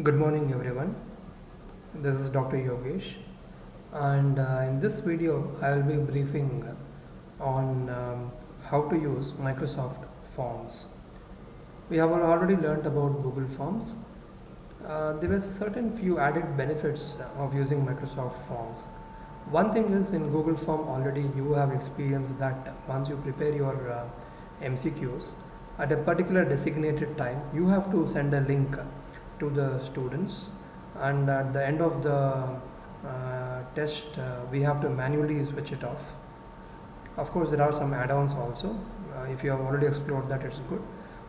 Good morning everyone. This is Dr. Yogesh, and in this video I will be briefing on how to use Microsoft Forms. We have already learned about Google Forms. There were certain few added benefits of using Microsoft Forms. One thing is, in Google Form already you have experienced that once you prepare your MCQs at a particular designated time, you have to send a link to the students, and at the end of the test we have to manually switch it off. Of course there are some add-ons also. If you have already explored that, it's good,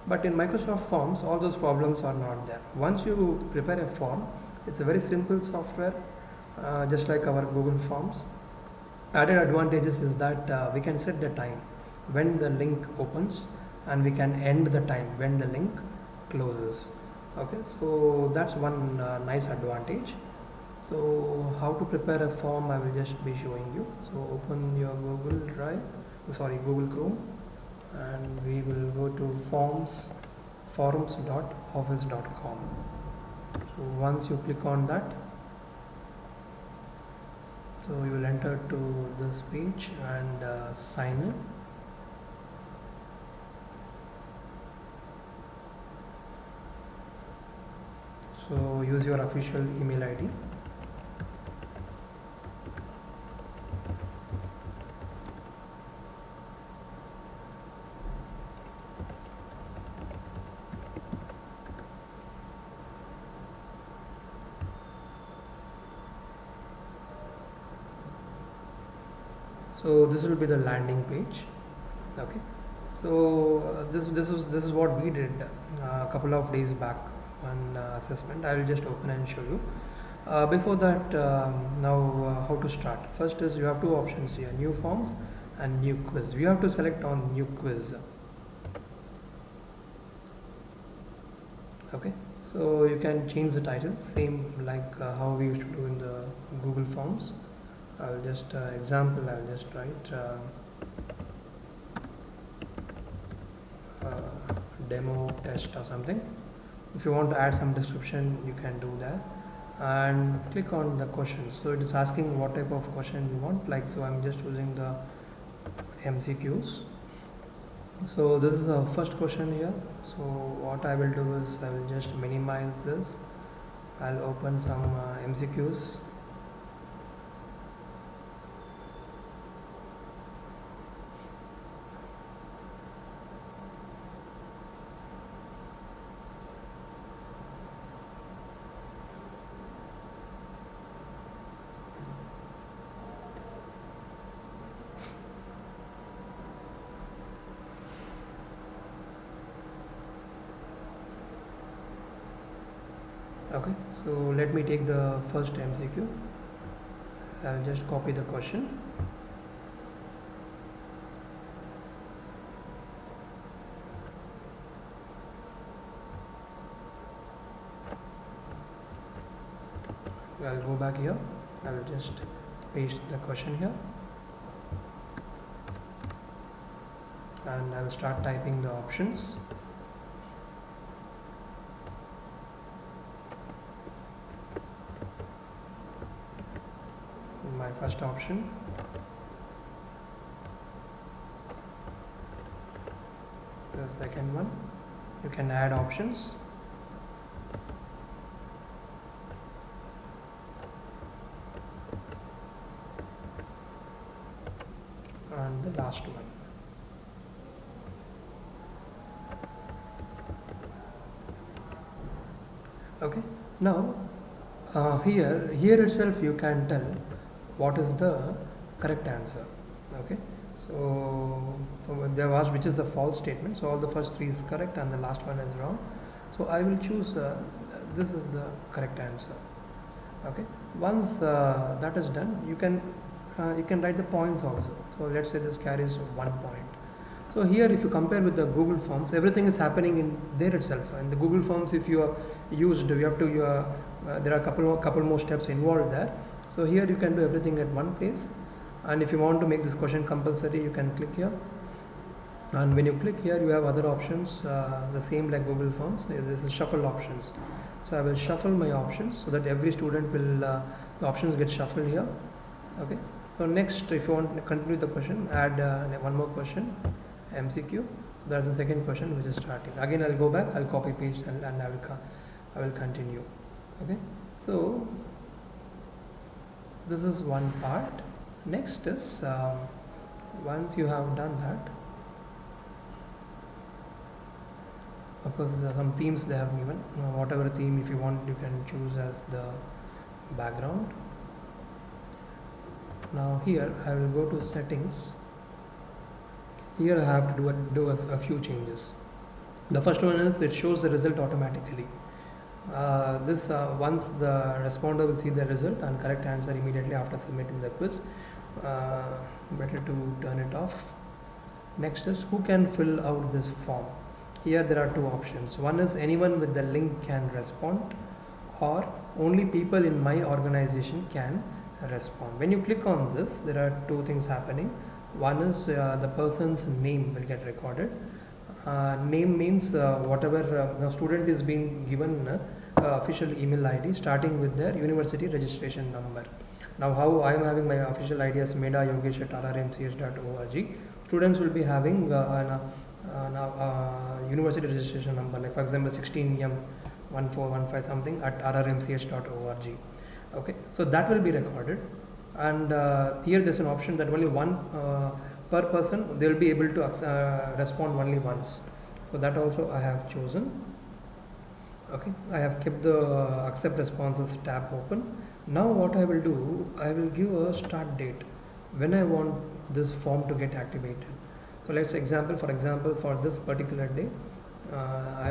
but in Microsoft Forms all those problems are not there. Once you prepare a form, it's a very simple software, just like our Google Forms. Added advantages is that we can set the time when the link opens, and we can end the time when the link closes. Okay, so that's one nice advantage. So how to prepare a form, I will just be showing you. So open your Google Drive, Google Chrome, and we will go to forums.office.com. So once you click on that, so you will enter to this page and sign in. So use your official email ID. So this will be the landing page. Okay, so this is what we did a couple of days back on assessment. I will just open and show you. Before that, now how to start. First is, you have two options here: new forms and new quiz. We have to select on new quiz. Okay, so you can change the title, same like how we used to do in the Google Forms. I'll just example, I'll just write demo test or something. If you want to add some description, you can do that, and click on the questions. So it is asking what type of question you want, like, so I'm just using the MCQs. So this is the first question here. So what I will do is, I will just minimize this. I'll open some MCQs. Okay, so let me take the first MCQ. I'll just copy the question. I'll go back here. I will just paste the question here, and I will start typing the options. My first option, the second one. You can add options, and the last one. Okay, now here itself you can tell what is the correct answer. Okay, so they have asked which is the false statement, so all the first three is correct and the last one is wrong. So I will choose this is the correct answer. Okay, once that is done, you can write the points also. So let's say this carries 1 point. So here, if you compare with the Google Forms, everything is happening in there itself. And the Google Forms, if you are used, you have to there are a couple more steps involved there. So here you can do everything at one place, and if you want to make this question compulsory, you can click here, And when you click here, you have other options, the same like Google Forms. This is shuffle options. So I will shuffle my options so that every student will, the options get shuffled here. Okay. So next, if you want to continue the question, add one more question, MCQ. So that's the second question which is starting. Again, I'll go back, I'll copy paste, and I will continue. Okay. So this is one part. Next is once you have done that, of course some themes they have given. Whatever theme if you want, you can choose as the background. Now here I will go to settings. Here I have to do a few changes. The first one is it shows the result automatically. Once the responder will see the result and correct answer immediately after submitting the quiz, better to turn it off. Next is who can fill out this form. Here there are two options. One is anyone with the link can respond, or only people in my organization can respond. When you click on this, there are two things happening. One is the person's name will get recorded. Name means whatever the student is being given official email ID starting with their university registration number. Now how I am having my official ID as meda.yogesh@rrmch.org, students will be having university registration number, like for example 16M1415 something at rrmch.org. Okay, so that will be recorded, and here there's an option that only one per person they will be able to respond only once. So that also I have chosen. Okay, I have kept the accept responses tab open. Now what I will do, I will give a start date when I want this form to get activated. So let's for example for this particular day,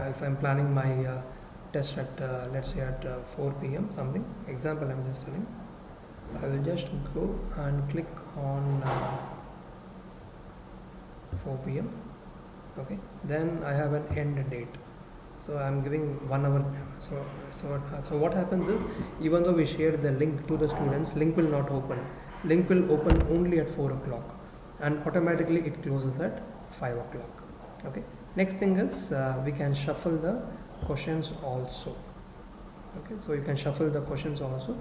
if I'm planning my test at let's say at 4 p.m. something, example I'm just telling, I will just go and click on 4 p.m. Okay, then I have an end date, so I'm giving 1 hour. So what happens is, even though we share the link to the students, link will not open. Link will open only at 4 o'clock, and automatically it closes at 5 o'clock. Okay, next thing is we can shuffle the questions also. Okay, so you can shuffle the questions also,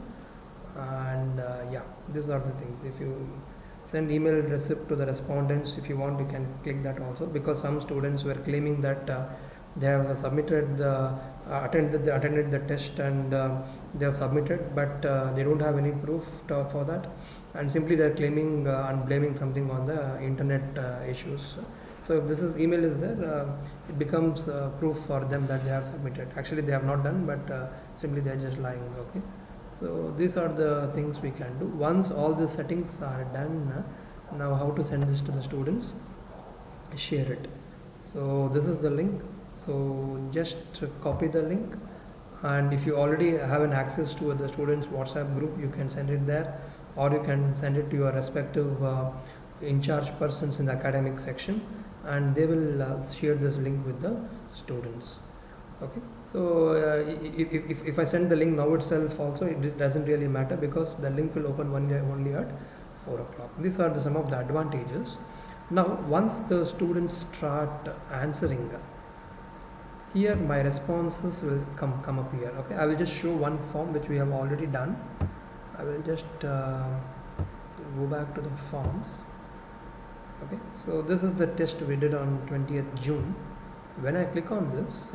and yeah, these are the things. If you send email receipt to the respondents, if you want, you can click that also, because some students were claiming that they have submitted the attended the test and they have submitted, but they don't have any proof for that, and simply they are claiming and blaming something on the internet issues. So if this is email is there, it becomes proof for them that they have submitted. Actually they have not done, but simply they are just lying. Okay, so these are the things we can do. Once all the settings are done, now how to send this to the students? Share it. So this is the link. So just copy the link, and if you already have an access to the students WhatsApp group, you can send it there, or you can send it to your respective in charge persons in the academic section, and they will share this link with the students. Okay, so if I send the link now itself also, it doesn't really matter, because the link will open only at 4 o'clock. These are some of the advantages. Now once the students start answering, here my responses will come up here. Okay, I will just show one form which we have already done. I will just go back to the forms. Okay, so this is the test we did on 20th June. When I click on this,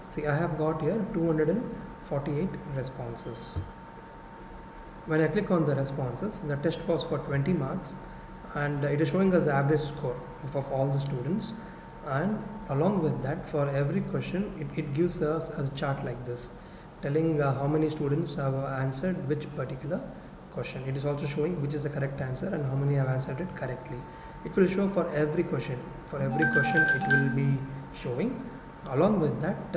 see, I have got here 248 responses. When I click on the responses, the test was for 20 marks, and it is showing us the average score of all the students, and along with that, for every question it gives us a chart like this, telling how many students have answered which particular question. It is also showing which is the correct answer and how many have answered it correctly. It will show for every question. For every question it will be showing. Along with that,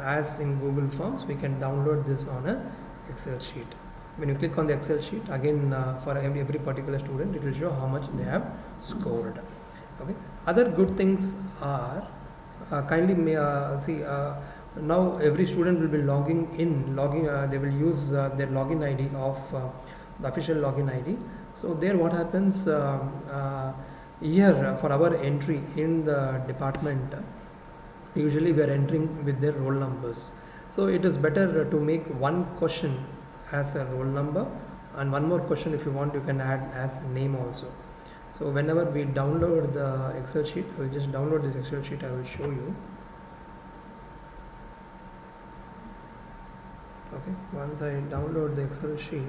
as in Google Forms, we can download this on a Excel sheet. When you click on the Excel sheet, again for every particular student, it will show how much they have scored. Okay. Other good things are, kindly see, now every student will be logging in, they will use their login ID of the official login ID. So there what happens, Here for our entry in the department, usually we are entering with their roll numbers. So it is better to make one question as a roll number, and one more question if you want you can add as name also. So whenever we download the Excel sheet, I will just download this Excel sheet, I will show you. Okay, once I download the Excel sheet,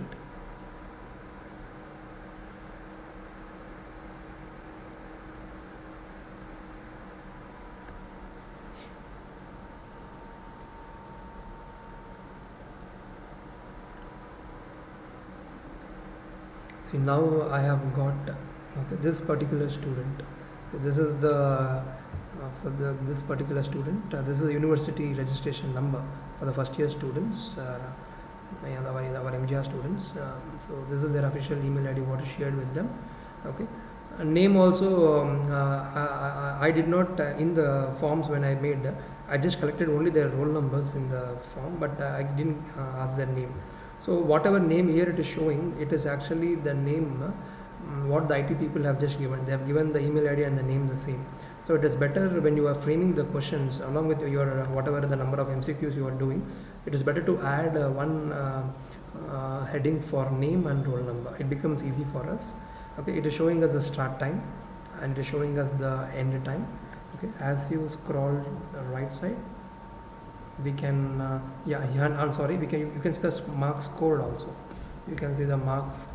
see now I have got this particular student. So this is the for this particular student. This is the university registration number for the first year students. Our MGR students. So this is their official email ID what is shared with them. Okay. Name also I did not in the forms when I made. I just collected only their roll numbers in the form, but I didn't ask their name. So whatever name here it is showing, it is actually the name what the IT people have just given. They have given the email ID and the name the same. So it is better when you are framing the questions along with your whatever the number of MCQs you are doing. It is better to add one heading for name and roll number. It becomes easy for us. Okay, it is showing us the start time and it is showing us the end time. Okay, as you scroll the right side, we can I'm sorry, we can you can see the marks scored also. You can see the marks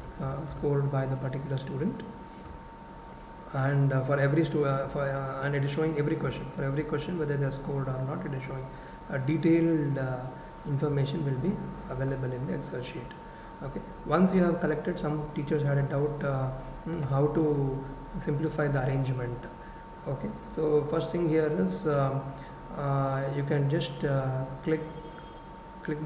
scored by the particular student, and for every and it is showing every question. For every question whether they are scored or not, it is showing a detailed information will be available in the Excel sheet. Okay, once you have collected, some teachers had a doubt how to simplify the arrangement. Okay, so first thing here is you can just click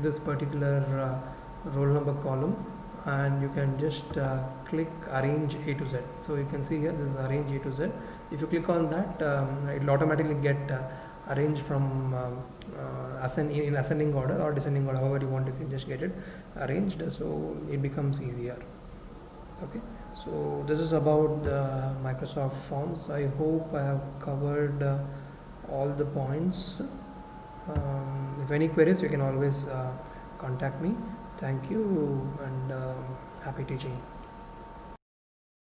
this particular roll number column, and you can just click arrange A to Z. So you can see here this is arrange A to Z. If you click on that, it will automatically get arranged from in ascending order or descending order, however you want. You can just get it arranged, so it becomes easier. Okay, so this is about Microsoft Forms. I hope I have covered all the points. If any queries, you can always contact me. Thank you, and happy teaching.